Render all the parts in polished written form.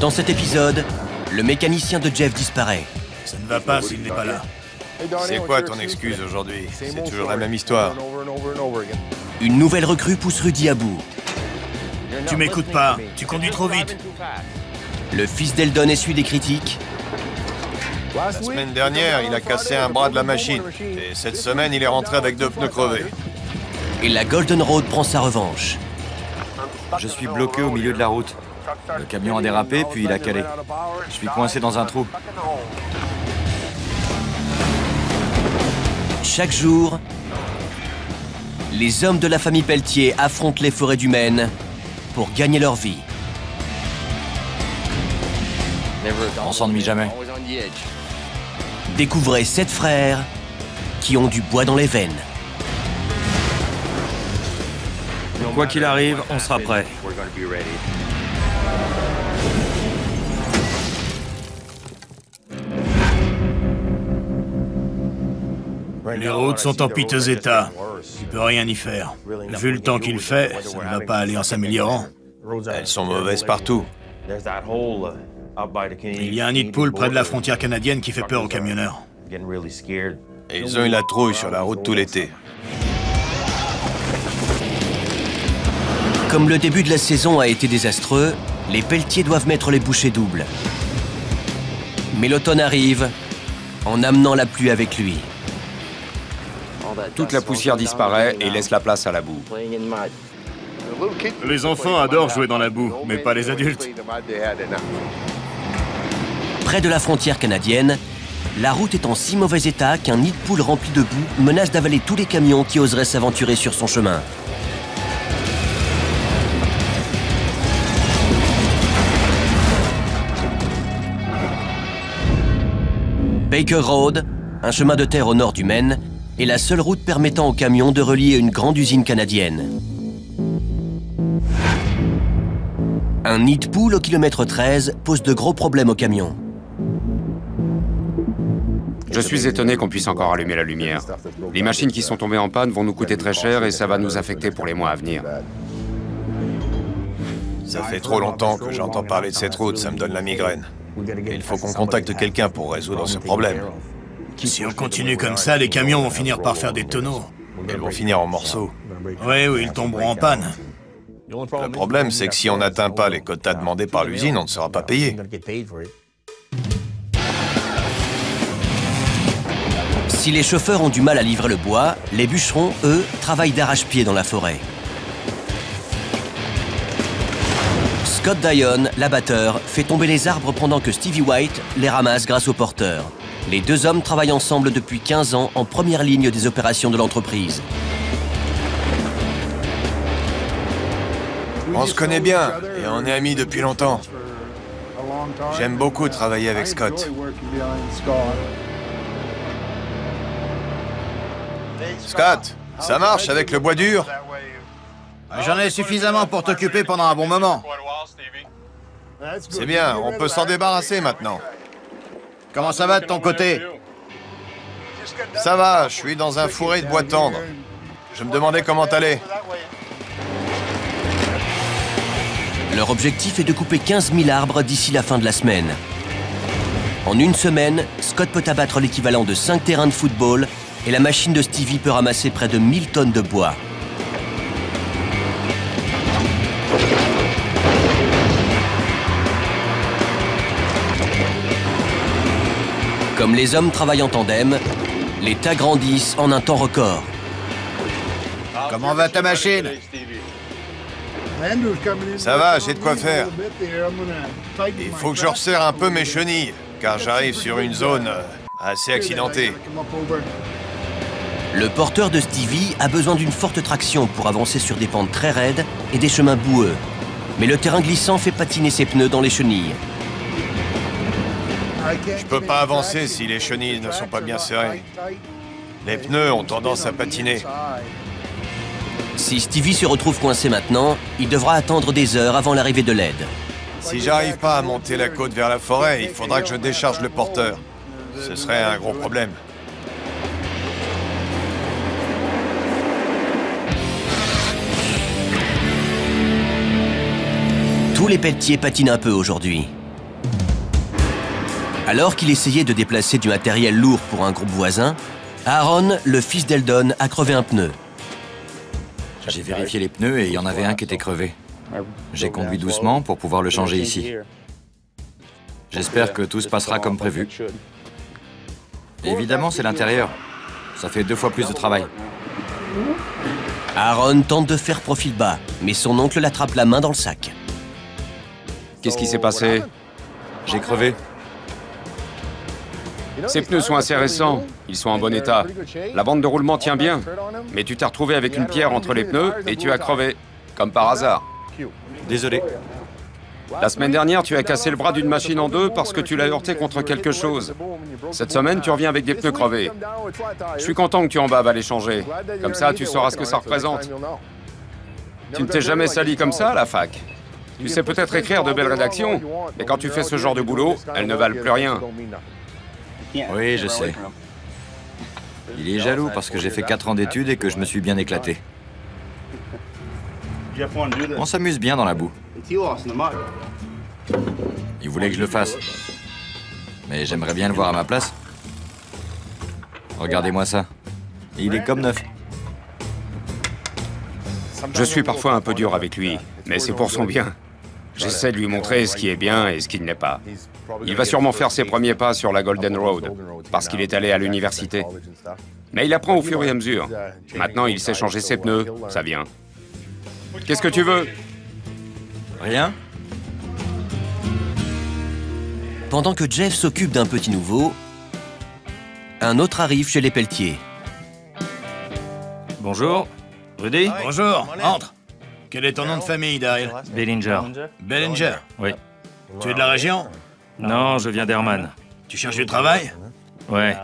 Dans cet épisode, le mécanicien de Jeff disparaît. Ça ne va pas s'il n'est pas là. C'est quoi ton excuse aujourd'hui? C'est toujours la même histoire. Une nouvelle recrue pousse Rudy à bout. Tu m'écoutes pas, tu conduis trop vite. Le fils d'Eldon essuie des critiques. La semaine dernière, il a cassé un bras de la machine. Et cette semaine, il est rentré avec 2 pneus crevés. Et la Golden Road prend sa revanche. Je suis bloqué au milieu de la route. Le camion a dérapé, puis il a calé. Je suis coincé dans un trou. Chaque jour, les hommes de la famille Pelletier affrontent les forêts du Maine pour gagner leur vie. On s'ennuie jamais. Découvrez 7 frères qui ont du bois dans les veines. Quoi qu'il arrive, on sera prêt. Les routes sont en piteux état. Tu peux rien y faire. Vu le temps qu'il fait, ça ne va pas aller en s'améliorant. Elles sont mauvaises partout. Il y a un nid de poule près de la frontière canadienne qui fait peur aux camionneurs. Et ils ont eu la trouille sur la route tout l'été. Comme le début de la saison a été désastreux, les Pelletier doivent mettre les bouchées doubles. Mais l'automne arrive en amenant la pluie avec lui. Toute la poussière disparaît et laisse la place à la boue. Les enfants adorent jouer dans la boue, mais pas les adultes. Près de la frontière canadienne, la route est en si mauvais état qu'un nid de poule rempli de boue menace d'avaler tous les camions qui oseraient s'aventurer sur son chemin. Baker Road, un chemin de terre au nord du Maine, est la seule route permettant aux camions de relier une grande usine canadienne. Un nid de poule au kilomètre 13 pose de gros problèmes aux camions. Je suis étonné qu'on puisse encore allumer la lumière. Les machines qui sont tombées en panne vont nous coûter très cher et ça va nous affecter pour les mois à venir. Ça fait trop longtemps que j'entends parler de cette route, ça me donne la migraine. Et il faut qu'on contacte quelqu'un pour résoudre ce problème. Si on continue comme ça, les camions vont finir par faire des tonneaux. Ils vont finir en morceaux. Oui, ils tomberont en panne. Le problème, c'est que si on n'atteint pas les quotas demandés par l'usine, on ne sera pas payé. Si les chauffeurs ont du mal à livrer le bois, les bûcherons, eux, travaillent d'arrache-pied dans la forêt. Scott Dion, l'abatteur, fait tomber les arbres pendant que Stevie White les ramasse grâce au porteur. Les deux hommes travaillent ensemble depuis 15 ans en première ligne des opérations de l'entreprise. On se connaît bien et on est amis depuis longtemps. J'aime beaucoup travailler avec Scott. Scott, ça marche avec le bois dur? J'en ai suffisamment pour t'occuper pendant un bon moment. C'est bien, on peut s'en débarrasser maintenant. Comment ça va de ton côté? Ça va, je suis dans un fourré de bois tendre. Je me demandais comment t'allais. Leur objectif est de couper 15 000 arbres d'ici la fin de la semaine. En une semaine, Scott peut abattre l'équivalent de 5 terrains de football et la machine de Stevie peut ramasser près de 1000 tonnes de bois. Comme les hommes travaillent en tandem, les tas grandissent en un temps record. Comment va ta machine? Ça va, j'ai de quoi faire. Il faut que je resserre un peu mes chenilles, car j'arrive sur une zone assez accidentée. Le porteur de Stevie a besoin d'une forte traction pour avancer sur des pentes très raides et des chemins boueux. Mais le terrain glissant fait patiner ses pneus dans les chenilles. Je peux pas avancer si les chenilles ne sont pas bien serrées. Les pneus ont tendance à patiner. Si Stevie se retrouve coincé maintenant, il devra attendre des heures avant l'arrivée de l'aide. Si j'arrive pas à monter la côte vers la forêt, il faudra que je décharge le porteur. Ce serait un gros problème. Tous les Pelletier patinent un peu aujourd'hui. Alors qu'il essayait de déplacer du matériel lourd pour un groupe voisin, Aaron, le fils d'Eldon, a crevé un pneu. J'ai vérifié les pneus et il y en avait un qui était crevé. J'ai conduit doucement pour pouvoir le changer ici. J'espère que tout se passera comme prévu. Évidemment, c'est l'intérieur. Ça fait 2 fois plus de travail. Aaron tente de faire profil bas, mais son oncle l'attrape la main dans le sac. Qu'est-ce qui s'est passé? J'ai crevé. Ces pneus sont assez récents, ils sont en bon état. La bande de roulement tient bien, mais tu t'es retrouvé avec une pierre entre les pneus et tu as crevé, comme par hasard. Désolé. La semaine dernière, tu as cassé le bras d'une machine en 2 parce que tu l'as heurté contre quelque chose. Cette semaine, tu reviens avec des pneus crevés. Je suis content que tu en baves à les changer. Comme ça, tu sauras ce que ça représente. Tu ne t'es jamais sali comme ça à la fac. Tu sais peut-être écrire de belles rédactions, mais quand tu fais ce genre de boulot, elles ne valent plus rien. Oui, je sais. Il est jaloux parce que j'ai fait 4 ans d'études et que je me suis bien éclaté. On s'amuse bien dans la boue. Il voulait que je le fasse. Mais j'aimerais bien le voir à ma place. Regardez-moi ça. Il est comme neuf. Je suis parfois un peu dur avec lui, mais c'est pour son bien. J'essaie de lui montrer ce qui est bien et ce qui ne l'est pas. Il va sûrement faire ses premiers pas sur la Golden Road, parce qu'il est allé à l'université. Mais il apprend au fur et à mesure. Maintenant, il sait changer ses pneus, ça vient. Qu'est-ce que tu veux? Rien? Pendant que Jeff s'occupe d'un petit nouveau, un autre arrive chez les Pelletier. Bonjour. Rudy? Bonjour, entre. Quel est ton nom de famille, Daryl? Bellinger. Bellinger. Oui. Tu es de la région? Non, je viens d'Herman. Tu cherches du travail? Ouais.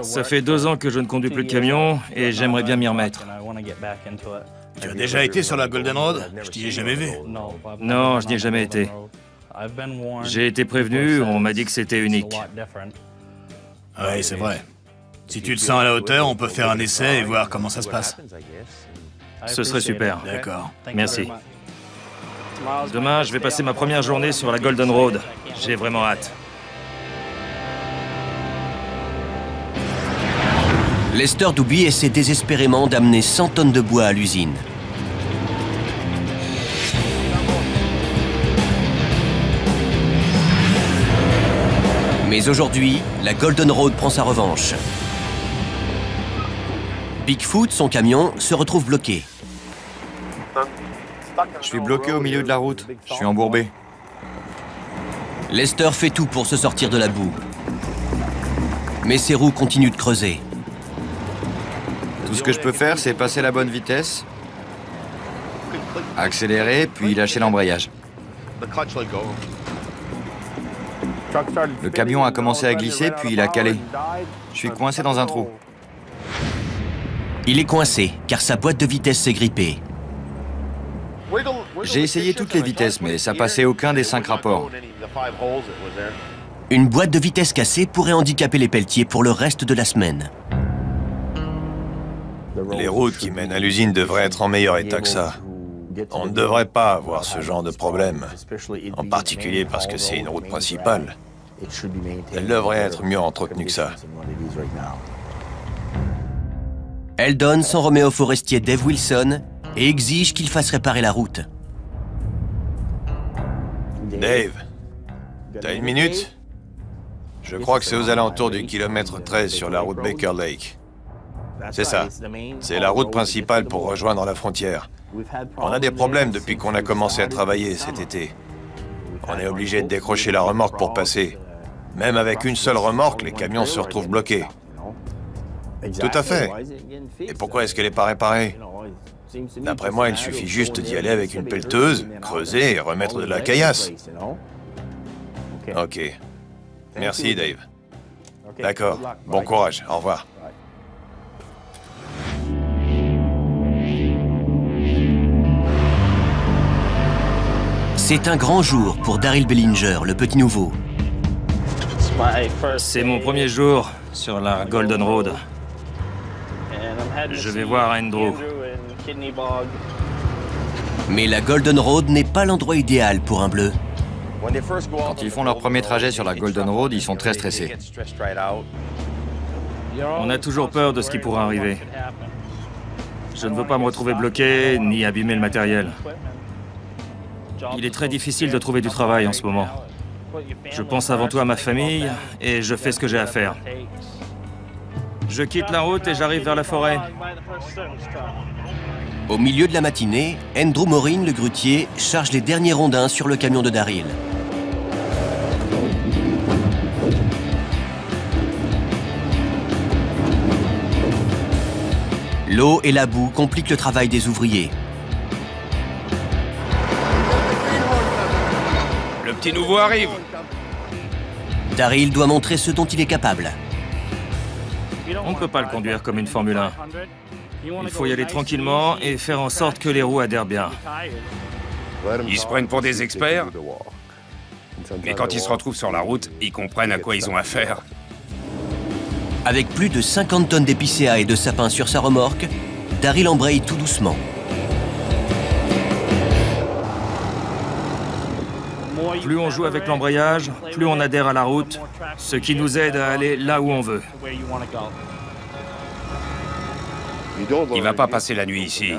Ça fait 2 ans que je ne conduis plus de camion et j'aimerais bien m'y remettre. Tu as déjà été sur la Golden Road? Je t'y ai jamais vu. Non, je n'y ai jamais été. J'ai été prévenu, on m'a dit que c'était unique. Oui, c'est vrai. Si tu te sens à la hauteur, on peut faire un essai et voir comment ça se passe. Ce serait super. D'accord. Merci. Demain, je vais passer ma première journée sur la Golden Road. J'ai vraiment hâte. Lester Doobie essaie désespérément d'amener 100 tonnes de bois à l'usine. Mais aujourd'hui, la Golden Road prend sa revanche. Bigfoot, son camion, se retrouve bloqué. Je suis bloqué au milieu de la route. Je suis embourbé. Lester fait tout pour se sortir de la boue. Mais ses roues continuent de creuser. Tout ce que je peux faire, c'est passer la bonne vitesse, accélérer, puis lâcher l'embrayage. Le camion a commencé à glisser, puis il a calé. Je suis coincé dans un trou. Il est coincé, car sa boîte de vitesse s'est grippée. J'ai essayé toutes les vitesses, mais ça passait aucun des 5 rapports. Une boîte de vitesse cassée pourrait handicaper les Pelletier pour le reste de la semaine. Les routes qui mènent à l'usine devraient être en meilleur état que ça. On ne devrait pas avoir ce genre de problème, en particulier parce que c'est une route principale. Elle devrait être mieux entretenue que ça. Eldon s'en remet au forestier Dave Wilson et exige qu'il fasse réparer la route. Dave, t'as une minute? Je crois que c'est aux alentours du kilomètre 13 sur la route Baker Lake. C'est ça. C'est la route principale pour rejoindre la frontière. On a des problèmes depuis qu'on a commencé à travailler cet été. On est obligé de décrocher la remorque pour passer. Même avec une seule remorque, les camions se retrouvent bloqués. Tout à fait. Et pourquoi est-ce qu'elle n'est pas réparée? D'après moi, il suffit juste d'y aller avec une pelleteuse, creuser et remettre de la caillasse. Ok. Merci, Dave. D'accord. Bon courage. Au revoir. C'est un grand jour pour Daryl Bellinger, le petit nouveau. C'est mon premier jour sur la Golden Road. Je vais voir Andrew. Mais la Golden Road n'est pas l'endroit idéal pour un bleu. Quand ils font leur premier trajet sur la Golden Road, ils sont très stressés. On a toujours peur de ce qui pourrait arriver. Je ne veux pas me retrouver bloqué, ni abîmer le matériel. Il est très difficile de trouver du travail en ce moment. Je pense avant tout à ma famille et je fais ce que j'ai à faire. Je quitte la route et j'arrive vers la forêt. Au milieu de la matinée, Andrew Morin, le grutier, charge les derniers rondins sur le camion de Daryl. L'eau et la boue compliquent le travail des ouvriers. Le petit nouveau arrive. Daryl doit montrer ce dont il est capable. On ne peut pas le conduire comme une Formule 1. Il faut y aller tranquillement et faire en sorte que les roues adhèrent bien. Ils se prennent pour des experts, mais quand ils se retrouvent sur la route, ils comprennent à quoi ils ont affaire. Avec plus de 50 tonnes d'épicéas et de sapins sur sa remorque, Daryl embraye tout doucement. Plus on joue avec l'embrayage, plus on adhère à la route, ce qui nous aide à aller là où on veut. Il va pas passer la nuit ici.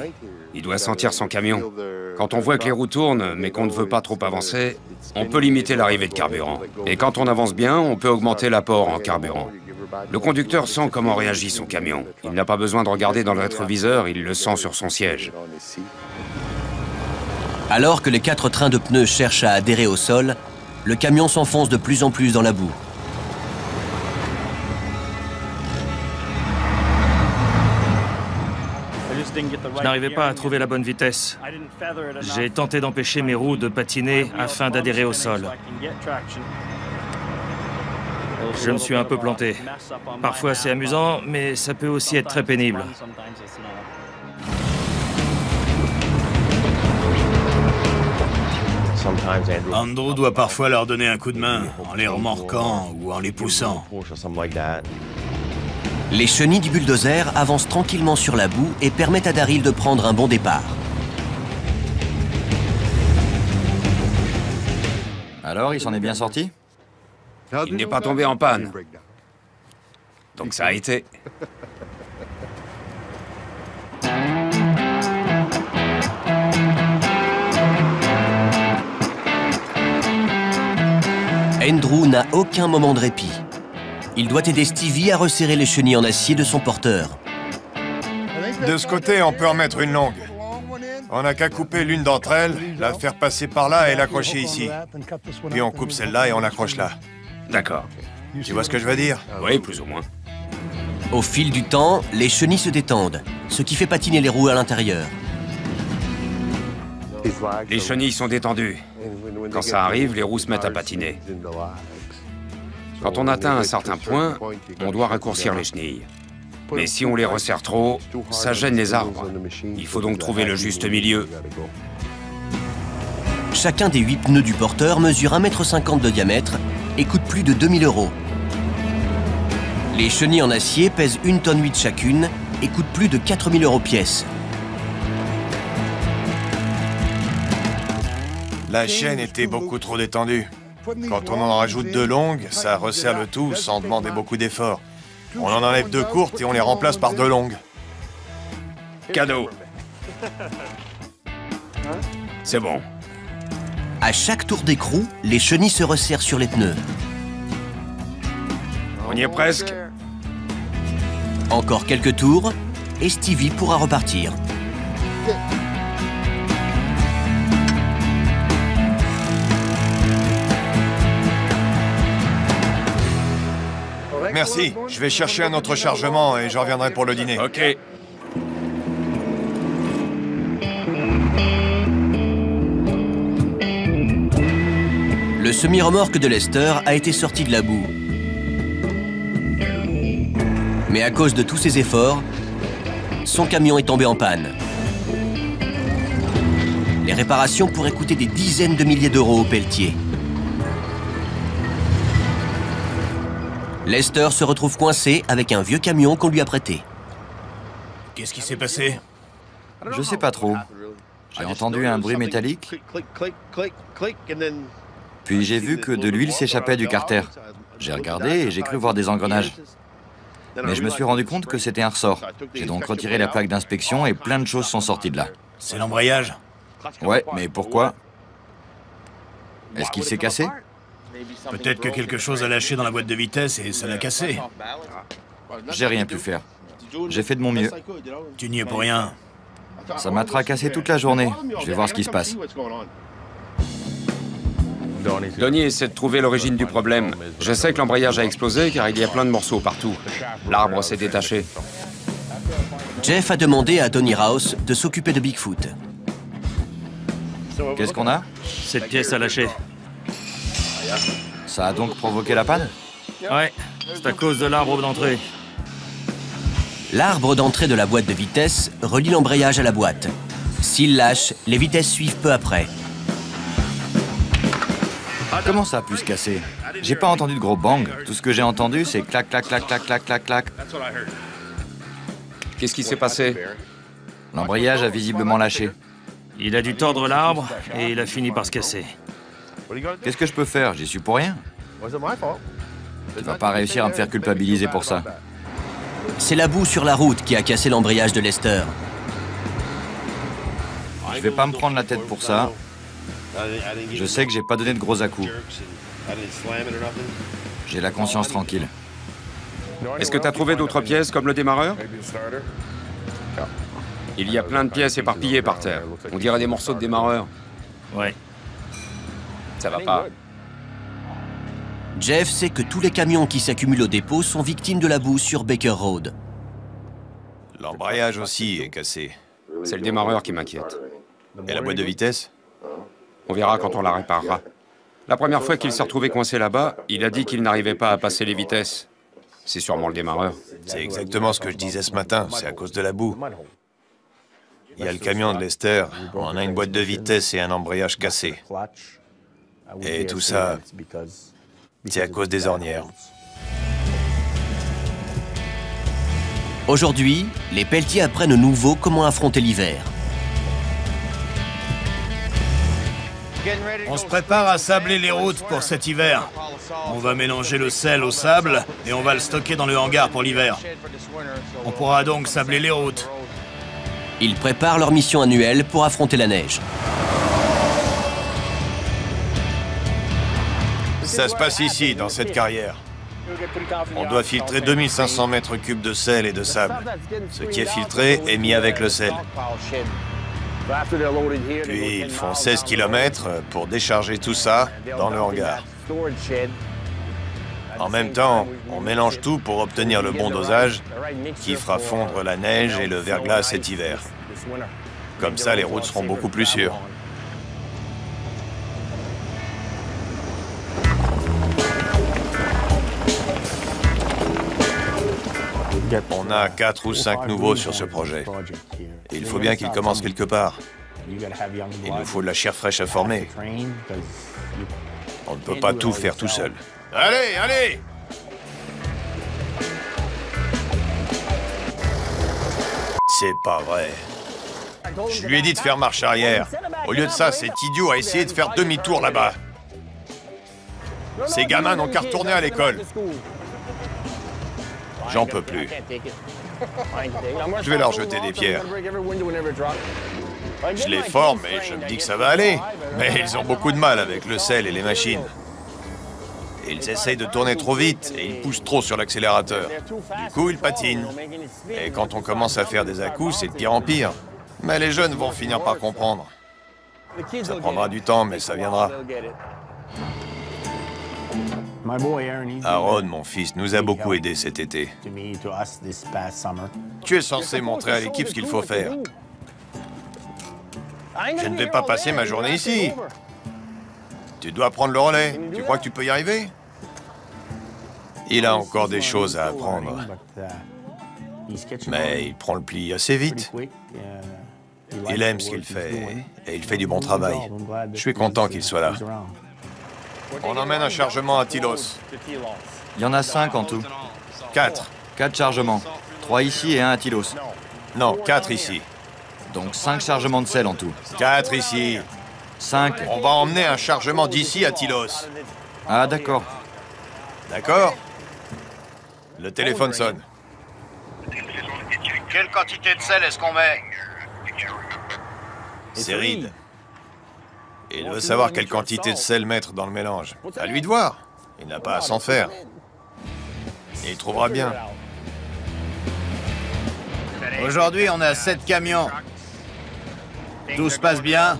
Il doit sentir son camion. Quand on voit que les roues tournent, mais qu'on ne veut pas trop avancer, on peut limiter l'arrivée de carburant. Et quand on avance bien, on peut augmenter l'apport en carburant. Le conducteur sent comment réagit son camion. Il n'a pas besoin de regarder dans le rétroviseur, il le sent sur son siège. Alors que les 4 trains de pneus cherchent à adhérer au sol, le camion s'enfonce de plus en plus dans la boue. Je n'arrivais pas à trouver la bonne vitesse. J'ai tenté d'empêcher mes roues de patiner afin d'adhérer au sol. Je me suis un peu planté. Parfois c'est amusant, mais ça peut aussi être très pénible. Andrew doit parfois leur donner un coup de main, en les remorquant ou en les poussant. Les chenilles du bulldozer avancent tranquillement sur la boue et permettent à Daryl de prendre un bon départ. Alors, il s'en est bien sorti? Il n'est pas tombé en panne. Donc ça a été. Andrew n'a aucun moment de répit. Il doit aider Stevie à resserrer les chenilles en acier de son porteur. De ce côté, on peut en mettre une longue. On n'a qu'à couper l'une d'entre elles, la faire passer par là et l'accrocher ici. Puis on coupe celle-là et on l'accroche là. D'accord. Tu vois ce que je veux dire? Oui, plus ou moins. Au fil du temps, les chenilles se détendent, ce qui fait patiner les roues à l'intérieur. Les chenilles sont détendues. Quand ça arrive, les roues se mettent à patiner. Quand on atteint un certain point, on doit raccourcir les chenilles. Mais si on les resserre trop, ça gêne les arbres. Il faut donc trouver le juste milieu. Chacun des 8 pneus du porteur mesure 1,50 m de diamètre et coûte plus de 2000 €. Les chenilles en acier pèsent 1,8 tonne chacune et coûtent plus de 4000 € pièce. La chaîne était beaucoup trop détendue. Quand on en rajoute 2 longues, ça resserre le tout sans demander beaucoup d'efforts. On en enlève 2 courtes et on les remplace par 2 longues. Cadeau. C'est bon. À chaque tour d'écrou, les chenilles se resserrent sur les pneus. On y est presque. Encore quelques tours et Stevie pourra repartir. Merci, je vais chercher un autre chargement et je reviendrai pour le dîner. Ok. Le semi-remorque de Lester a été sorti de la boue. Mais à cause de tous ses efforts, son camion est tombé en panne. Les réparations pourraient coûter des dizaines de milliers d'euros au pelletier. Lester se retrouve coincé avec un vieux camion qu'on lui a prêté. Qu'est-ce qui s'est passé? Je sais pas trop. J'ai entendu un bruit métallique. Puis j'ai vu que de l'huile s'échappait du carter. J'ai regardé et j'ai cru voir des engrenages. Mais je me suis rendu compte que c'était un ressort. J'ai donc retiré la plaque d'inspection et plein de choses sont sorties de là. C'est l'embrayage? Ouais, mais pourquoi? Est-ce qu'il s'est cassé? Peut-être que quelque chose a lâché dans la boîte de vitesse et ça l'a cassé. J'ai rien pu faire. J'ai fait de mon mieux. Tu n'y es pour rien. Ça m'a tracassé toute la journée. Je vais voir ce qui se passe. Donnie essaie de trouver l'origine du problème. Je sais que l'embrayage a explosé car il y a plein de morceaux partout. L'arbre s'est détaché. Jeff a demandé à Donnie Rouse de s'occuper de Bigfoot. Qu'est-ce qu'on a? Cette pièce a lâché. Ça a donc provoqué la panne? Ouais, c'est à cause de l'arbre d'entrée. L'arbre d'entrée de la boîte de vitesse relie l'embrayage à la boîte. S'il lâche, les vitesses suivent peu après. Comment ça a pu se casser? J'ai pas entendu de gros bang. Tout ce que j'ai entendu, c'est clac, clac, clac, clac, clac, clac, clac. Qu'est-ce qui s'est passé? L'embrayage a visiblement lâché. Il a dû tordre l'arbre et il a fini par se casser. Qu'est-ce que je peux faire? J'y suis pour rien. Tu vas pas réussir à me faire culpabiliser pour ça. C'est la boue sur la route qui a cassé l'embrayage de Lester. Je vais pas me prendre la tête pour ça. Je sais que j'ai pas donné de gros à-coups. J'ai la conscience tranquille. Est-ce que tu as trouvé d'autres pièces comme le démarreur? Il y a plein de pièces éparpillées par terre. On dirait des morceaux de démarreur. Ouais. Ça va pas. Jeff sait que tous les camions qui s'accumulent au dépôt sont victimes de la boue sur Baker Road. L'embrayage aussi est cassé. C'est le démarreur qui m'inquiète. Et la boîte de vitesse? On verra quand on la réparera. La première fois qu'il s'est retrouvé coincé là-bas, il a dit qu'il n'arrivait pas à passer les vitesses. C'est sûrement le démarreur. C'est exactement ce que je disais ce matin, c'est à cause de la boue. Il y a le camion de Lester, on a une boîte de vitesse et un embrayage cassé. Et tout ça, c'est à cause des ornières. Aujourd'hui, les pelletiers apprennent à nouveau comment affronter l'hiver. On se prépare à sabler les routes pour cet hiver. On va mélanger le sel au sable et on va le stocker dans le hangar pour l'hiver. On pourra donc sabler les routes. Ils préparent leur mission annuelle pour affronter la neige. Ça se passe ici, dans cette carrière. On doit filtrer 2500 mètres cubes de sel et de sable. Ce qui est filtré est mis avec le sel. Puis ils font 16 km pour décharger tout ça dans le hangar. En même temps, on mélange tout pour obtenir le bon dosage qui fera fondre la neige et le verglas cet hiver. Comme ça, les routes seront beaucoup plus sûres. On a 4 ou 5 nouveaux sur ce projet. Et il faut bien qu'ils commencent quelque part. Il nous faut de la chair fraîche à former. On ne peut pas tout faire tout seul. Allez, allez! C'est pas vrai. Je lui ai dit de faire marche arrière. Au lieu de ça, cet idiot a essayé de faire demi-tour là-bas. Ces gamins n'ont qu'à retourner à l'école. J'en peux plus. Je vais leur jeter des pierres. Je les forme et je me dis que ça va aller. Mais ils ont beaucoup de mal avec le sel et les machines. Ils essayent de tourner trop vite et ils poussent trop sur l'accélérateur. Du coup, ils patinent. Et quand on commence à faire des à-coups, c'est de pire en pire. Mais les jeunes vont finir par comprendre. Ça prendra du temps, mais ça viendra. Aaron, mon fils, nous a beaucoup aidés cet été. Tu es censé montrer à l'équipe ce qu'il faut faire. Je ne vais pas passer ma journée ici. Tu dois prendre le relais. Tu crois que tu peux y arriver? Il a encore des choses à apprendre. Mais il prend le pli assez vite. Il aime ce qu'il fait et il fait du bon travail. Je suis content qu'il soit là. On emmène un chargement à Tilos. Il y en a 5 en tout. 4. 4 chargements. 3 ici et 1 à Tilos. Non, 4 ici. Donc 5 chargements de sel en tout. 4 ici. 5. On va emmener un chargement d'ici à Tylos. Ah, d'accord. D'accord? Le téléphone sonne. Quelle quantité de sel est-ce qu'on met? C'est Reed. Il veut savoir quelle quantité de sel mettre dans le mélange. À lui de voir. Il n'a pas à s'en faire. Et il trouvera bien. Aujourd'hui, on a 7 camions. Tout se passe bien.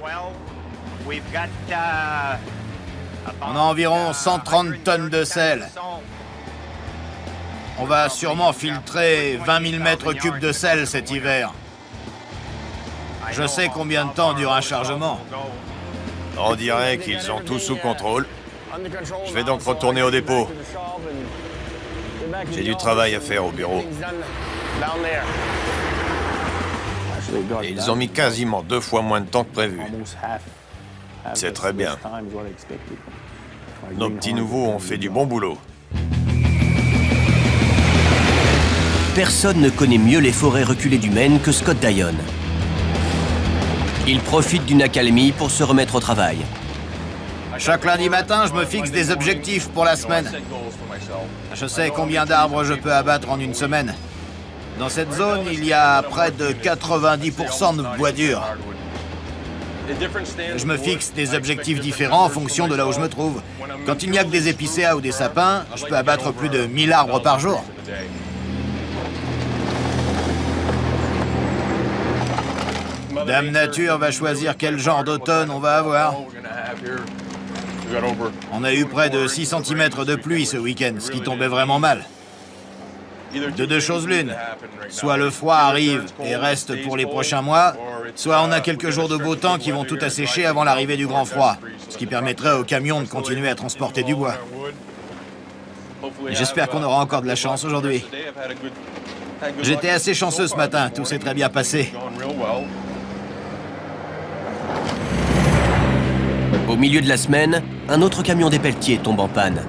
On a environ 130 tonnes de sel. On va sûrement filtrer 20 000 mètres cubes de sel cet hiver. Je sais combien de temps dure un chargement. On dirait qu'ils ont tout sous contrôle. Je vais donc retourner au dépôt. J'ai du travail à faire au bureau. Et ils ont mis quasiment 2 fois moins de temps que prévu. C'est très bien. Nos petits nouveaux ont fait du bon boulot. Personne ne connaît mieux les forêts reculées du Maine que Scott Dyon. Il profite d'une accalmie pour se remettre au travail. Chaque lundi matin, je me fixe des objectifs pour la semaine. Je sais combien d'arbres je peux abattre en une semaine. Dans cette zone, il y a près de 90% de bois dur. Je me fixe des objectifs différents en fonction de là où je me trouve. Quand il n'y a que des épicéas ou des sapins, je peux abattre plus de 1000 arbres par jour. Dame Nature va choisir quel genre d'automne on va avoir. On a eu près de 6 cm de pluie ce week-end, ce qui tombait vraiment mal. De deux choses l'une. Soit le froid arrive et reste pour les prochains mois, soit on a quelques jours de beau temps qui vont tout assécher avant l'arrivée du grand froid, ce qui permettrait aux camions de continuer à transporter du bois. J'espère qu'on aura encore de la chance aujourd'hui. J'étais assez chanceux ce matin, tout s'est très bien passé. Au milieu de la semaine, un autre camion des pelletiers tombe en panne.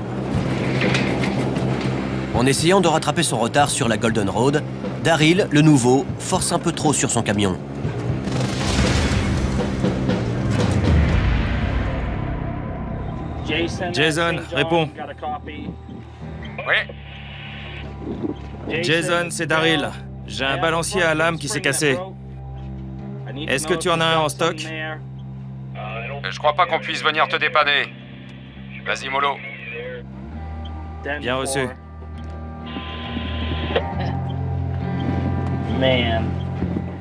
En essayant de rattraper son retard sur la Golden Road, Daryl, le nouveau, force un peu trop sur son camion. Jason, réponds. Oui. Jason, c'est Daryl. J'ai un balancier à lame qui s'est cassé. Est-ce que tu en as un en stock? Je crois pas qu'on puisse venir te dépanner. Vas-y, mollo. Bien reçu.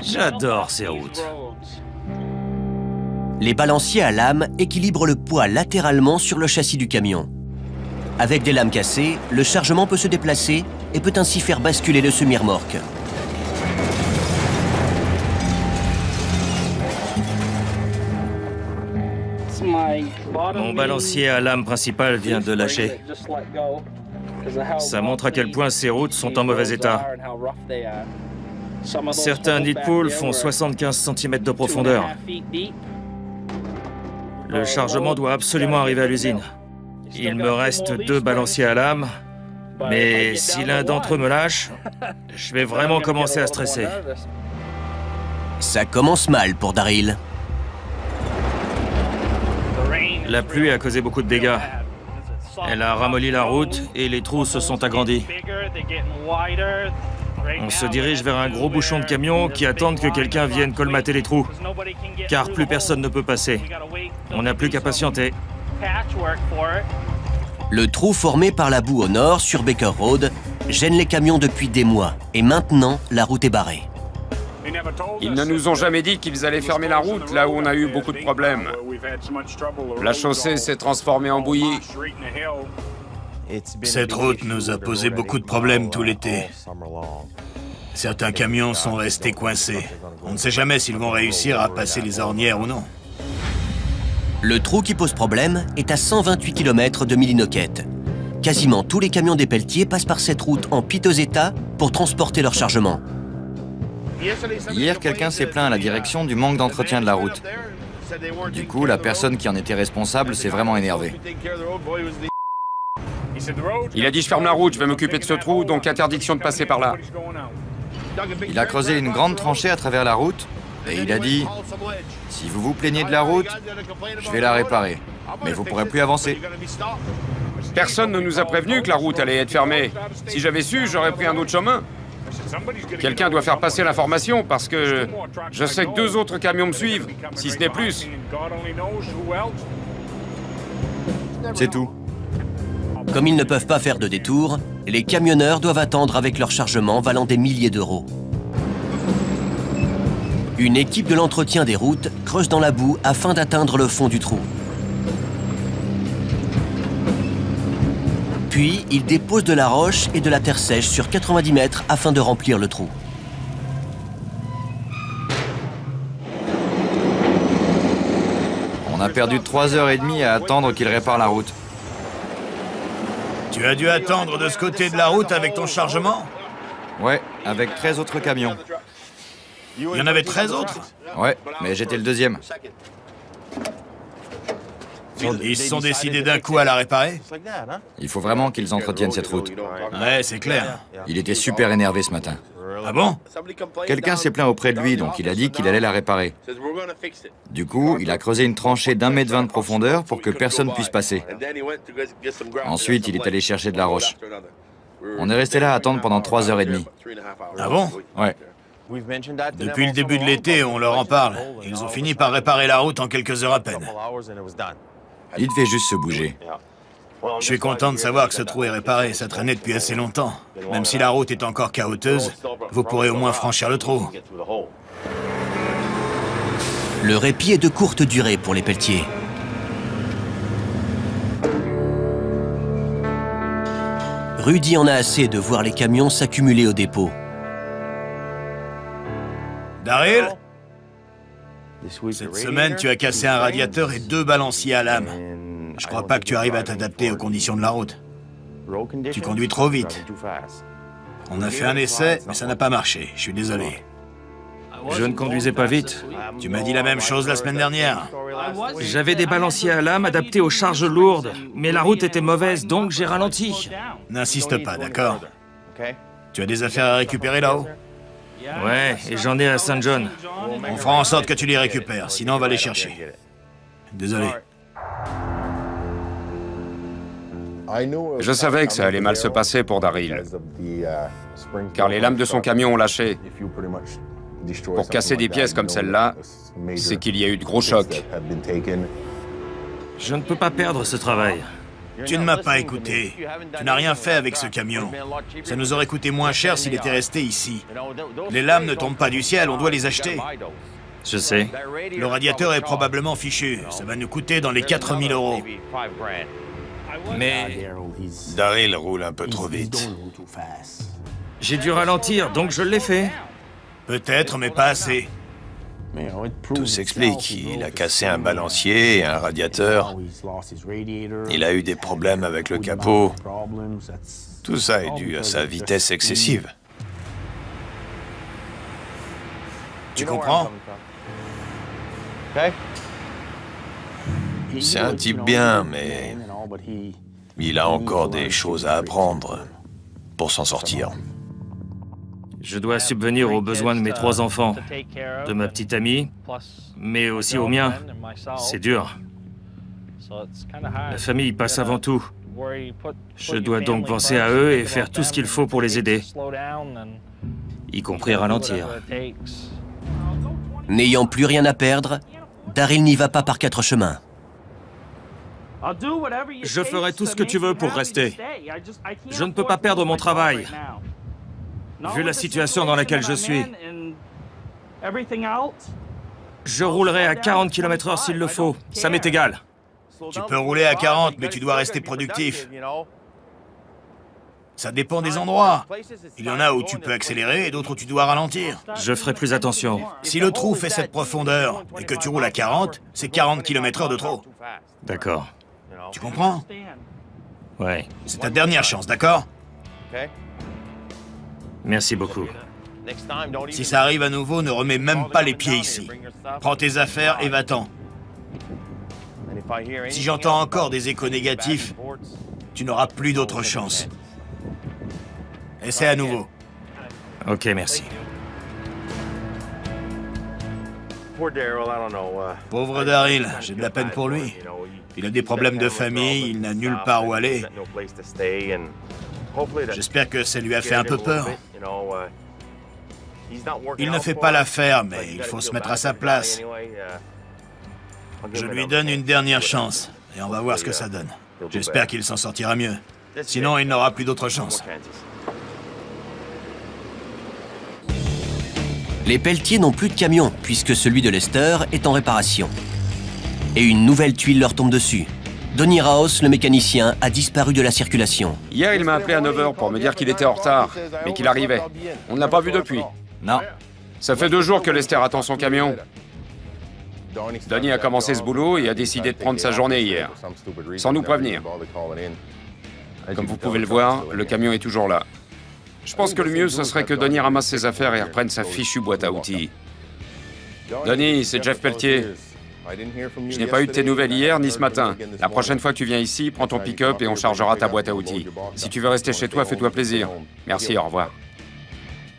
J'adore ces routes. Les balanciers à lames équilibrent le poids latéralement sur le châssis du camion. Avec des lames cassées, le chargement peut se déplacer et peut ainsi faire basculer le semi-remorque. Mon balancier à lame principal vient de lâcher. Ça montre à quel point ces routes sont en mauvais état. Certains nid de poule font 75 cm de profondeur. Le chargement doit absolument arriver à l'usine. Il me reste 2 balanciers à lame, mais si l'un d'entre eux me lâche, je vais vraiment commencer à stresser. Ça commence mal pour Daryl. La pluie a causé beaucoup de dégâts. Elle a ramolli la route et les trous se sont agrandis. On se dirige vers un gros bouchon de camions qui attendent que quelqu'un vienne colmater les trous. Car plus personne ne peut passer. On n'a plus qu'à patienter. Le trou formé par la boue au nord, sur Baker Road, gêne les camions depuis des mois. Et maintenant, la route est barrée. Ils ne nous ont jamais dit qu'ils allaient fermer la route là où on a eu beaucoup de problèmes. La chaussée s'est transformée en bouillie. Cette route nous a posé beaucoup de problèmes tout l'été. Certains camions sont restés coincés. On ne sait jamais s'ils vont réussir à passer les ornières ou non. Le trou qui pose problème est à 128 km de Millinocket. Quasiment tous les camions des pelletiers passent par cette route en piteux état pour transporter leur chargement. Hier, quelqu'un s'est plaint à la direction du manque d'entretien de la route. Du coup, la personne qui en était responsable s'est vraiment énervée. Il a dit je ferme la route, je vais m'occuper de ce trou, donc interdiction de passer par là. Il a creusé une grande tranchée à travers la route Et il a dit, si vous vous plaignez de la route, je vais la réparer. Mais vous pourrez plus avancer. Personne ne nous a prévenu que la route allait être fermée. Si j'avais su, j'aurais pris un autre chemin. Quelqu'un doit faire passer l'information parce que je sais que 2 autres camions me suivent, si ce n'est plus. C'est tout. Comme ils ne peuvent pas faire de détour, les camionneurs doivent attendre avec leur chargement valant des milliers d'euros. Une équipe de l'entretien des routes creuse dans la boue afin d'atteindre le fond du trou. Puis, ils déposent de la roche et de la terre sèche sur 90 mètres afin de remplir le trou. On a perdu 3h30 à attendre qu'il répare la route. Tu as dû attendre de ce côté de la route avec ton chargement? Ouais, avec 13 autres camions. Il y en avait 13 autres? Ouais, mais j'étais le deuxième. Ils se sont décidés d'un coup à la réparer? Il faut vraiment qu'ils entretiennent cette route. Ouais, c'est clair. Il était super énervé ce matin. Ah bon? Quelqu'un s'est plaint auprès de lui, donc il a dit qu'il allait la réparer. Du coup, il a creusé une tranchée d'1,20 m de profondeur pour que personne puisse passer. Ensuite, il est allé chercher de la roche. On est resté là à attendre pendant 3h30. Ah bon? Ouais. Depuis le début de l'été, on leur en parle. Ils ont fini par réparer la route en quelques heures à peine. Il devait juste se bouger. Je suis content de savoir que ce trou est réparé. Ça traînait depuis assez longtemps. Même si la route est encore chaoteuse, vous pourrez au moins franchir le trou. Le répit est de courte durée pour les pelletiers. Rudy en a assez de voir les camions s'accumuler au dépôt. Daryl? Cette semaine, tu as cassé un radiateur et 2 balanciers à lame. Je crois pas que tu arrives à t'adapter aux conditions de la route. Tu conduis trop vite. On a fait un essai, mais ça n'a pas marché. Je suis désolé. Je ne conduisais pas vite. Tu m'as dit la même chose la semaine dernière. J'avais des balanciers à lame adaptés aux charges lourdes, mais la route était mauvaise, donc j'ai ralenti. N'insiste pas, d'accord? Tu as des affaires à récupérer là-haut? Ouais, et j'en ai à Saint John. On fera en sorte que tu les récupères, sinon on va les chercher. Désolé. Je savais que ça allait mal se passer pour Daryl, car les lames de son camion ont lâché. Pour casser des pièces comme celle-là, c'est qu'il y a eu de gros chocs. Je ne peux pas perdre ce travail. Tu ne m'as pas écouté. Tu n'as rien fait avec ce camion. Ça nous aurait coûté moins cher s'il était resté ici. Les lames ne tombent pas du ciel, on doit les acheter. Je sais. Le radiateur est probablement fichu. Ça va nous coûter dans les 4 000 euros. Mais Daryl roule un peu trop vite. j'ai dû ralentir, donc je l'ai fait. Peut-être, mais pas assez. Tout s'explique. Il a cassé un balancier et un radiateur. Il a eu des problèmes avec le capot. Tout ça est dû à sa vitesse excessive. Tu comprends? C'est un type bien, mais il a encore des choses à apprendre pour s'en sortir. Je dois subvenir aux besoins de mes 3 enfants, de ma petite amie, mais aussi aux miens. C'est dur. La famille passe avant tout. Je dois donc penser à eux et faire tout ce qu'il faut pour les aider, y compris ralentir. N'ayant plus rien à perdre, Daryl n'y va pas par 4 chemins. Je ferai tout ce que tu veux pour rester. Je ne peux pas perdre mon travail. Vu la situation dans laquelle je suis, je roulerai à 40 km/h s'il le faut. Ça m'est égal. Tu peux rouler à 40, mais tu dois rester productif. Ça dépend des endroits. Il y en a où tu peux accélérer et d'autres où tu dois ralentir. Je ferai plus attention. Si le trou fait cette profondeur et que tu roules à 40, c'est 40 km/h de trop. D'accord. Tu comprends? Ouais. C'est ta dernière chance, d'accord? Merci beaucoup. Si ça arrive à nouveau, ne remets même pas les pieds ici. Prends tes affaires et va-t'en. Si j'entends encore des échos négatifs, tu n'auras plus d'autre chance. Essaie à nouveau. Ok, merci. Pauvre Daryl, j'ai de la peine pour lui. Il a des problèmes de famille, il n'a nulle part où aller. J'espère que ça lui a fait un peu peur. Il ne fait pas l'affaire, mais il faut se mettre à sa place. Je lui donne une dernière chance, et on va voir ce que ça donne. J'espère qu'il s'en sortira mieux. Sinon, il n'aura plus d'autre chance. Les pelletiers n'ont plus de camion, puisque celui de Lester est en réparation. Et une nouvelle tuile leur tombe dessus. Donny Raus, le mécanicien, a disparu de la circulation. Hier, il m'a appelé à 9 h pour me dire qu'il était en retard, mais qu'il arrivait. On ne l'a pas vu depuis. Non. Ça fait 2 jours que Lester attend son camion. Donny a commencé ce boulot et a décidé de prendre sa journée hier, sans nous prévenir. Comme vous pouvez le voir, le camion est toujours là. Je pense que le mieux, ce serait que Donny ramasse ses affaires et reprenne sa fichue boîte à outils. Donny, c'est Jeff Pelletier. Je n'ai pas eu de tes nouvelles hier ni ce matin. La prochaine fois que tu viens ici, prends ton pick-up et on chargera ta boîte à outils. Si tu veux rester chez toi, fais-toi plaisir. Merci, au revoir.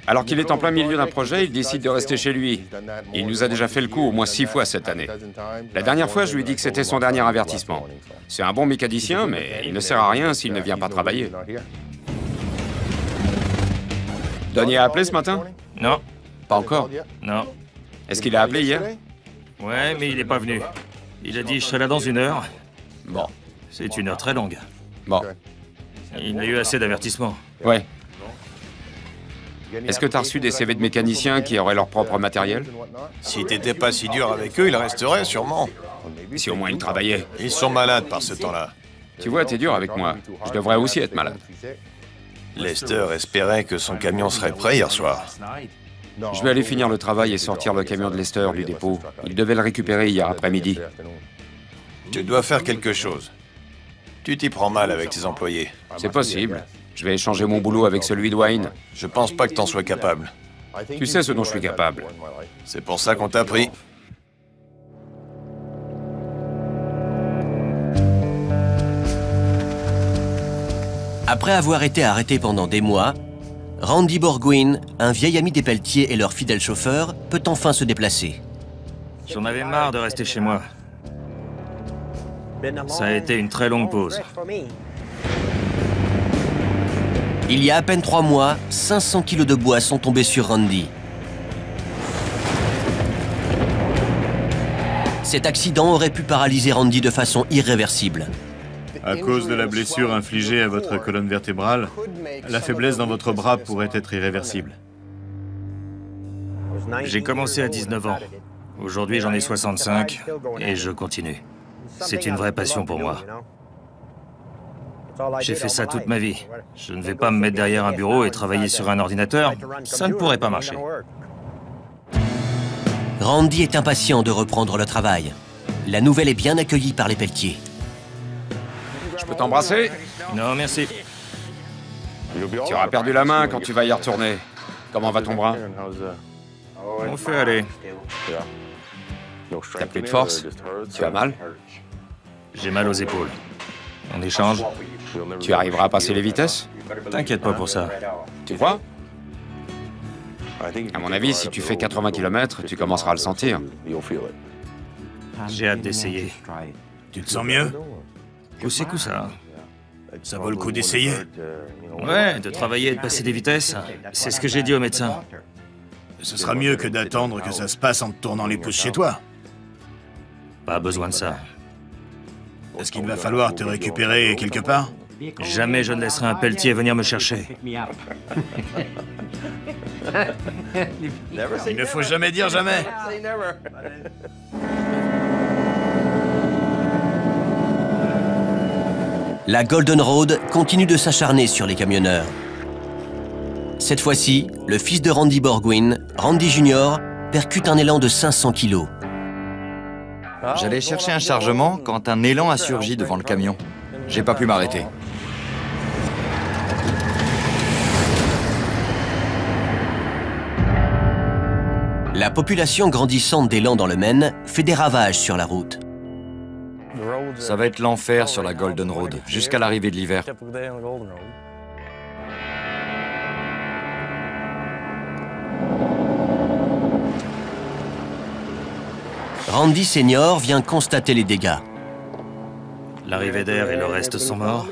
Alors qu'il est en plein milieu d'un projet, il décide de rester chez lui. Il nous a déjà fait le coup au moins 6 fois cette année. La dernière fois, je lui ai dit que c'était son dernier avertissement. C'est un bon mécanicien, mais il ne sert à rien s'il ne vient pas travailler. Donny a appelé ce matin? Non, Pas encore. non. Est-ce qu'il a appelé hier? Ouais, mais il n'est pas venu. Il a dit « je serai là dans 1 heure ». Bon. C'est 1 heure très longue. Bon. Il a eu assez d'avertissements. Ouais. Est-ce que tu as reçu des CV de mécaniciens qui auraient leur propre matériel? Si t'étais pas si dur avec eux, ils resteraient sûrement. Si au moins ils travaillaient. Ils sont malades par ce temps-là. Tu vois, t'es dur avec moi. Je devrais aussi être malade. Lester espérait que son camion serait prêt hier soir. Je vais aller finir le travail et sortir le camion de Lester du dépôt. Il devait le récupérer hier après-midi. Tu dois faire quelque chose. Tu t'y prends mal avec tes employés. C'est possible. Je vais échanger mon boulot avec celui de Wayne. Je pense pas que t'en sois capable. Tu sais ce dont je suis capable. C'est pour ça qu'on t'a pris. Après avoir été arrêté pendant des mois, Randy Borgwin, un vieil ami des pelletiers et leur fidèle chauffeur, peut enfin se déplacer. J'en avais marre de rester chez moi. Ça a été une très longue pause. Il y a à peine 3 mois, 500 kilos de bois sont tombés sur Randy. Cet accident aurait pu paralyser Randy de façon irréversible. À cause de la blessure infligée à votre colonne vertébrale, la faiblesse dans votre bras pourrait être irréversible. J'ai commencé à 19 ans. Aujourd'hui, j'en ai 65 et je continue. C'est une vraie passion pour moi. J'ai fait ça toute ma vie. Je ne vais pas me mettre derrière un bureau et travailler sur un ordinateur. Ça ne pourrait pas marcher. Randy est impatient de reprendre le travail. La nouvelle est bien accueillie par les pelletiers. Je peux t'embrasser? Non, merci. Tu auras perdu la main quand tu vas y retourner. Comment va ton bras? On fait aller. T'as plus de force? Tu as mal? J'ai mal aux épaules. On échange? Tu arriveras à passer les vitesses? T'inquiète pas pour ça. Tu crois? À mon avis, si tu fais 80 km, tu commenceras à le sentir. J'ai hâte d'essayer. Tu te sens mieux? Coup c'est coup ça. Ça vaut le coup d'essayer. Ouais, de travailler et de passer des vitesses. C'est ce que j'ai dit au médecin. Ce sera mieux que d'attendre que ça se passe en te tournant les pouces chez toi. Pas besoin de ça. Est-ce qu'il va falloir te récupérer quelque part? Jamais je ne laisserai un pelletier venir me chercher. Il ne faut jamais dire jamais. La Golden Road continue de s'acharner sur les camionneurs. Cette fois-ci, le fils de Randy Borgwin, Randy Jr., percute un élan de 500 kilos. J'allais chercher un chargement quand un élan a surgi devant le camion. J'ai pas pu m'arrêter. La population grandissante d'élan dans le Maine fait des ravages sur la route. Ça va être l'enfer sur la Golden Road, jusqu'à l'arrivée de l'hiver. Randy Senior vient constater les dégâts. L'arrivée d'air et le reste sont morts.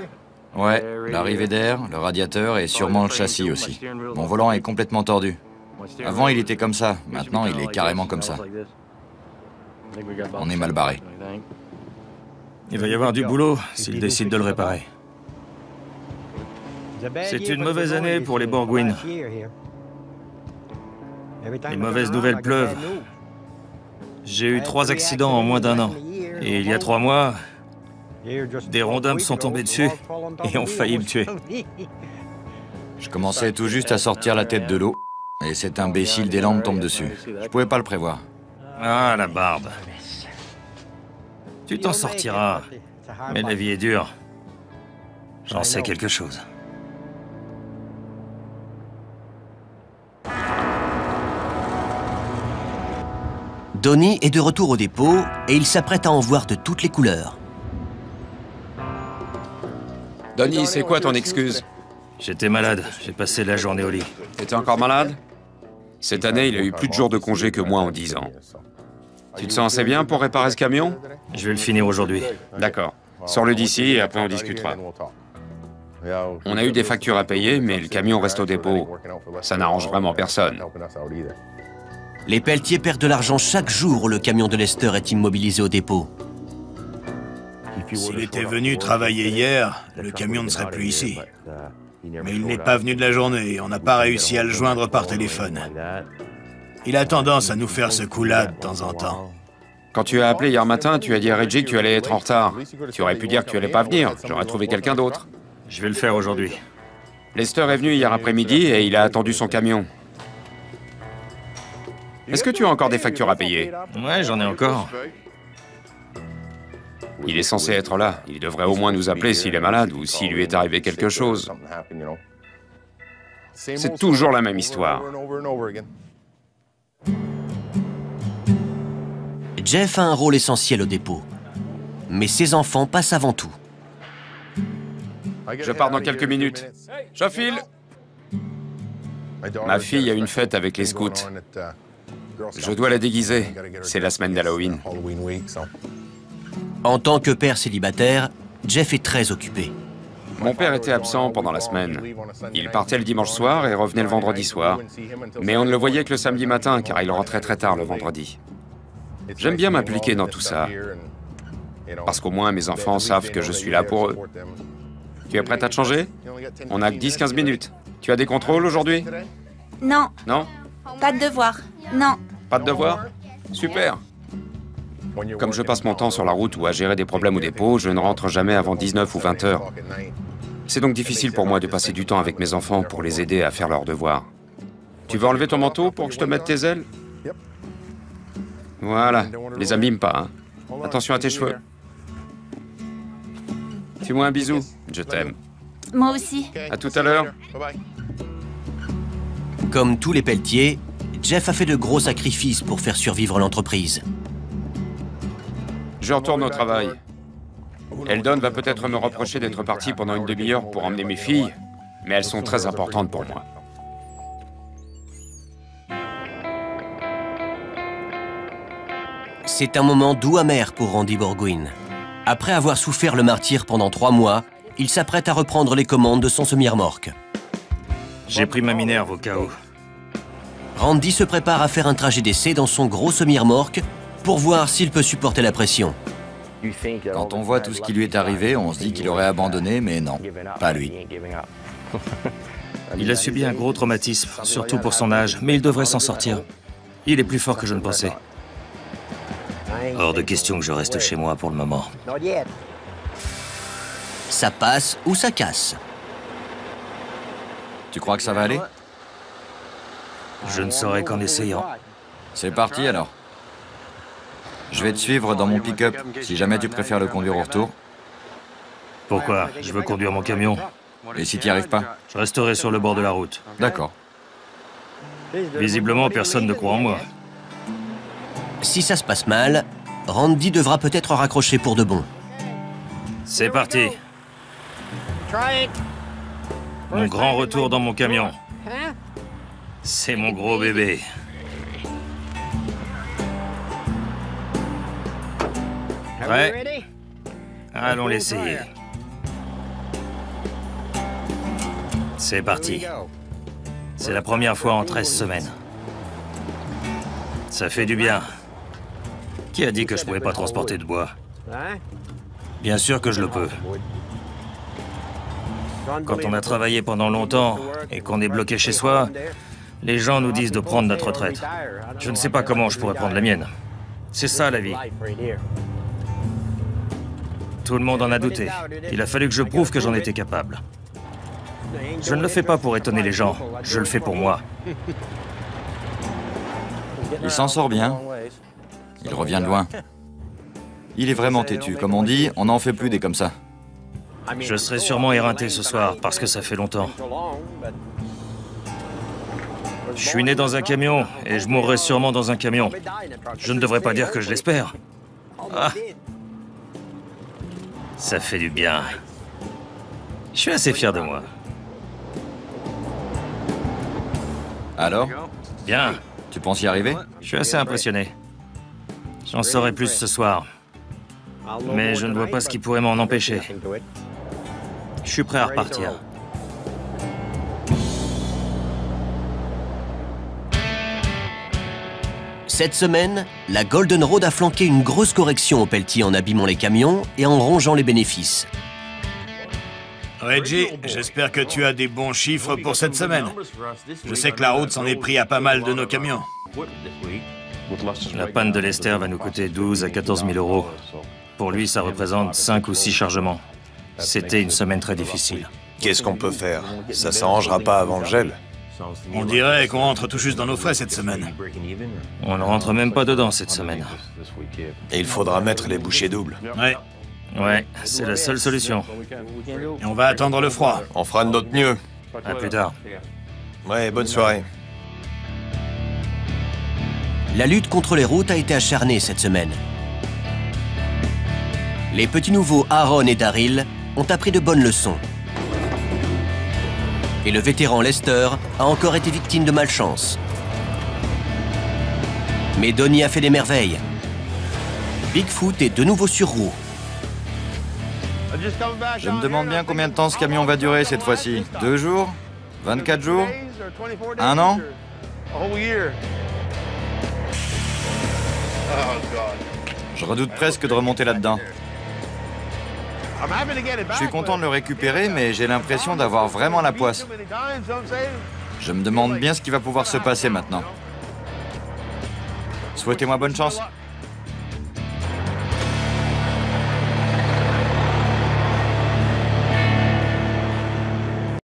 Ouais, l'arrivée d'air, le radiateur et sûrement le châssis aussi. Mon volant est complètement tordu. Avant, il était comme ça. Maintenant, il est carrément comme ça. On est mal barré. Il va y avoir du boulot s'ils décident de le réparer. C'est une mauvaise année pour les Borgwyn. Les mauvaises nouvelles pleuvent. J'ai eu 3 accidents en moins d'1 an. Et il y a 3 mois, des rondins me sont tombés dessus et ont failli me tuer. Je commençais tout juste à sortir la tête de l'eau et cet imbécile des lampes tombe dessus. Je pouvais pas le prévoir. Ah, la barbe. Tu t'en sortiras. Mais la vie est dure. J'en sais quelque chose. Donnie est de retour au dépôt et il s'apprête à en voir de toutes les couleurs. Donnie, c'est quoi ton excuse? J'étais malade. J'ai passé la journée au lit. T'étais encore malade? Cette année, il a eu plus de jours de congé que moi en 10 ans. Tu te sens assez bien pour réparer ce camion? Je vais le finir aujourd'hui. D'accord. Sors-le d'ici et après on discutera. On a eu des factures à payer, mais le camion reste au dépôt. Ça n'arrange vraiment personne. Les pelletiers perdent de l'argent chaque jour où le camion de Lester est immobilisé au dépôt. S'il était venu travailler hier, le camion ne serait plus ici. Mais il n'est pas venu de la journée et on n'a pas réussi à le joindre par téléphone. Il a tendance à nous faire ce coup-là de temps en temps. Quand tu as appelé hier matin, tu as dit à Reggie que tu allais être en retard. Tu aurais pu dire que tu allais pas venir. J'aurais trouvé quelqu'un d'autre. Je vais le faire aujourd'hui. Lester est venu hier après-midi et il a attendu son camion. Est-ce que tu as encore des factures à payer? Ouais, j'en ai encore. Il est censé être là. Il devrait au moins nous appeler s'il est malade ou s'il lui est arrivé quelque chose. C'est toujours la même histoire. Jeff a un rôle essentiel au dépôt. Mais ses enfants passent avant tout. Je pars dans quelques minutes. Je file. Ma fille a une fête avec les scouts. Je dois la déguiser. C'est la semaine d'Halloween. En tant que père célibataire, Jeff est très occupé. Mon père était absent pendant la semaine. Il partait le dimanche soir et revenait le vendredi soir. Mais on ne le voyait que le samedi matin, car il rentrait très tard le vendredi. J'aime bien m'impliquer dans tout ça. Parce qu'au moins mes enfants savent que je suis là pour eux. Tu es prête à te changer? On n'a que 10-15 minutes. Tu as des contrôles aujourd'hui? Non. Non? Pas de devoir. Non. Pas de devoir? Super. Comme je passe mon temps sur la route ou à gérer des problèmes au dépôt, je ne rentre jamais avant 19 ou 20 heures. C'est donc difficile pour moi de passer du temps avec mes enfants pour les aider à faire leurs devoirs. Tu veux enlever ton manteau pour que je te mette tes ailes? Voilà, les abîme pas, hein. Attention à tes cheveux. Fais-moi un bisou, je t'aime. Moi aussi. À tout à l'heure. Comme tous les pelletiers, Jeff a fait de gros sacrifices pour faire survivre l'entreprise. Je retourne au travail. Eldon va peut-être me reprocher d'être parti pendant une demi-heure pour emmener mes filles, mais elles sont très importantes pour moi. C'est un moment doux amer pour Randy Borgwyn. Après avoir souffert le martyre pendant 3 mois, il s'apprête à reprendre les commandes de son semi-remorque. J'ai pris ma Minerve au cas où. Randy se prépare à faire un trajet d'essai dans son gros semi-remorque pour voir s'il peut supporter la pression. Quand on voit tout ce qui lui est arrivé, on se dit qu'il aurait abandonné, mais non, pas lui. Il a subi un gros traumatisme, surtout pour son âge, mais il devrait s'en sortir. Il est plus fort que je ne pensais. Hors de question que je reste chez moi pour le moment. Ça passe ou ça casse. Tu crois que ça va aller? Je ne saurais qu'en essayant. C'est parti alors. Je vais te suivre dans mon pick-up, si jamais tu préfères le conduire au retour. Pourquoi? Je veux conduire mon camion. Et si tu n'y arrives pas? Je resterai sur le bord de la route. D'accord. Visiblement, personne ne croit en moi. Si ça se passe mal, Randy devra peut-être raccrocher pour de bon. C'est parti. Mon grand retour dans mon camion. C'est mon gros bébé. Prêt? Allons l'essayer. C'est parti. C'est la première fois en 13 semaines. Ça fait du bien. Qui a dit que je pouvais pas transporter de bois? Bien sûr que je le peux. Quand on a travaillé pendant longtemps et qu'on est bloqué chez soi, les gens nous disent de prendre notre retraite. Je ne sais pas comment je pourrais prendre la mienne. C'est ça la vie. Tout le monde en a douté. Il a fallu que je prouve que j'en étais capable. Je ne le fais pas pour étonner les gens, je le fais pour moi. Il s'en sort bien. Il revient de loin. Il est vraiment têtu. Comme on dit, on n'en fait plus des comme ça. Je serai sûrement éreinté ce soir, parce que ça fait longtemps. Je suis né dans un camion, et je mourrai sûrement dans un camion. Je ne devrais pas dire que je l'espère. Ah. Ça fait du bien. Je suis assez fier de moi. Alors? Bien. Tu penses y arriver? Je suis assez impressionné. J'en saurai plus ce soir. Mais je ne vois pas ce qui pourrait m'en empêcher. Je suis prêt à repartir. Cette semaine, la Golden Road a flanqué une grosse correction au Pelletier en abîmant les camions et en rongeant les bénéfices. Reggie, j'espère que tu as des bons chiffres pour cette semaine. Je sais que la route s'en est pris à pas mal de nos camions. La panne de Lester va nous coûter 12 à 14 000 euros. Pour lui, ça représente 5 ou 6 chargements. C'était une semaine très difficile. Qu'est-ce qu'on peut faire? Ça s'arrangera pas avant le gel. On dirait qu'on rentre tout juste dans nos frais cette semaine. On ne rentre même pas dedans cette semaine. Et il faudra mettre les bouchées doubles. Ouais, Ouais, c'est la seule solution. et on va attendre le froid. On fera de notre mieux. À plus tard. Ouais, bonne soirée. La lutte contre les routes a été acharnée cette semaine. Les petits nouveaux Aaron et Daryl ont appris de bonnes leçons. Et le vétéran Lester a encore été victime de malchance. Mais Donnie a fait des merveilles. Bigfoot est de nouveau sur roue. Je me demande bien combien de temps ce camion va durer cette fois-ci. 2 jours? 24 jours? 1 an? Je redoute presque de remonter là-dedans. Je suis content de le récupérer, mais j'ai l'impression d'avoir vraiment la poisse. Je me demande bien ce qui va pouvoir se passer maintenant. Souhaitez-moi bonne chance.